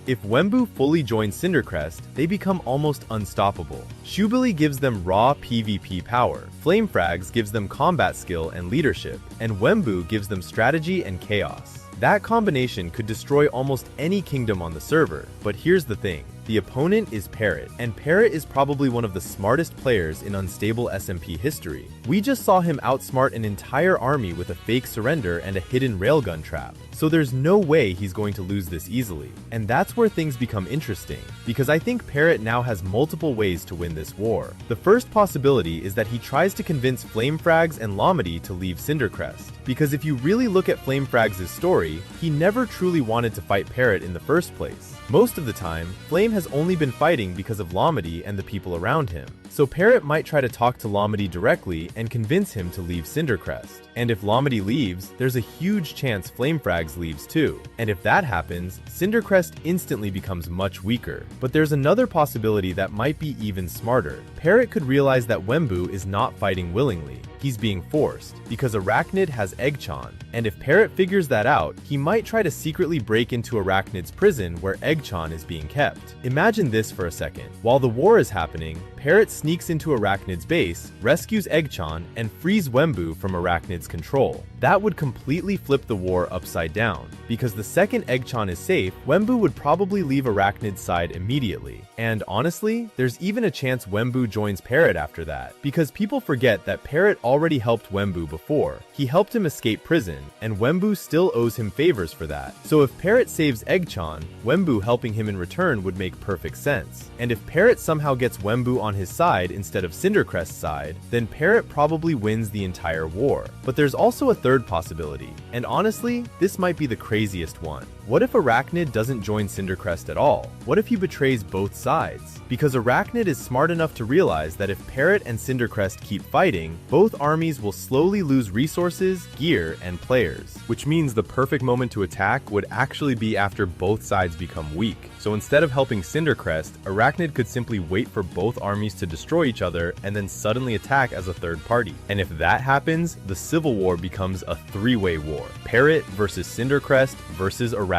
If Wembu fully joins Cindercrest, they become almost unstoppable. Shubili gives them raw PvP power, Flame Frags gives them combat skill and leadership, and Wembu gives them strategy and chaos. That combination could destroy almost any kingdom on the server, but here's the thing. The opponent is Parrot, and Parrot is probably one of the smartest players in unstable SMP history. We just saw him outsmart an entire army with a fake surrender and a hidden railgun trap, so there's no way he's going to lose this easily. And that's where things become interesting, because I think Parrot now has multiple ways to win this war. The first possibility is that he tries to convince Flame Frags and Lomity to leave Cindercrest, because if you really look at Flame Frags' story, he never truly wanted to fight Parrot in the first place. Most of the time, Flame has only been fighting because of Lomity and the people around him, so Parrot might try to talk to Lomity directly and convince him to leave Cindercrest. And if Lomity leaves, there's a huge chance Flame Frags leaves too. And if that happens, Cindercrest instantly becomes much weaker. But there's another possibility that might be even smarter. Parrot could realize that Wembu is not fighting willingly. He's being forced, because Arachnid has Eggchan, and if Parrot figures that out, he might try to secretly break into Arachnid's prison where Eggchan is being kept. Imagine this for a second. While the war is happening, Parrot sneaks into Arachnid's base, rescues Eggchan, and frees Wembu from Arachnid's control. That would completely flip the war upside down, because the second Eggchan is safe, Wembu would probably leave Arachnid's side immediately. And honestly, there's even a chance Wembu joins Parrot after that, because people forget that Parrot already helped Wembu before. He helped him escape prison, and Wembu still owes him favors for that. So if Parrot saves Eggchan, Wembu helping him in return would make perfect sense. And if Parrot somehow gets Wembu on his side instead of Cindercrest's side, then Parrot probably wins the entire war. But there's also a third possibility, and honestly, this might be the craziest one. What if Arachnid doesn't join Cindercrest at all? What if he betrays both sides? Because Arachnid is smart enough to realize that if Parrot and Cindercrest keep fighting, both armies will slowly lose resources, gear, and players. Which means the perfect moment to attack would actually be after both sides become weak. So instead of helping Cindercrest, Arachnid could simply wait for both armies to destroy each other and then suddenly attack as a third party. And if that happens, the Civil War becomes a three-way war. Parrot versus Cindercrest versus Arachnid.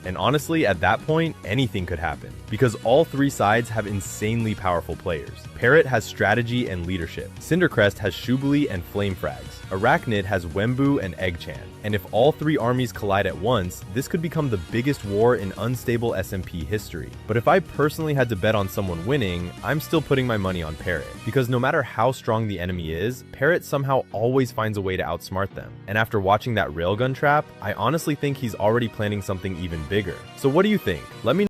And honestly, at that point, anything could happen, because all three sides have insanely powerful players. Parrot has strategy and leadership. Cindercrest has Shubili and Flame Frags. Arachnid has Wembu and Eggchan. And if all three armies collide at once, this could become the biggest war in unstable SMP history. But if I personally had to bet on someone winning, I'm still putting my money on Parrot, because no matter how strong the enemy is, Parrot somehow always finds a way to outsmart them. And after watching that railgun trap, I honestly think he's already planning something even bigger. So what do you think? Let me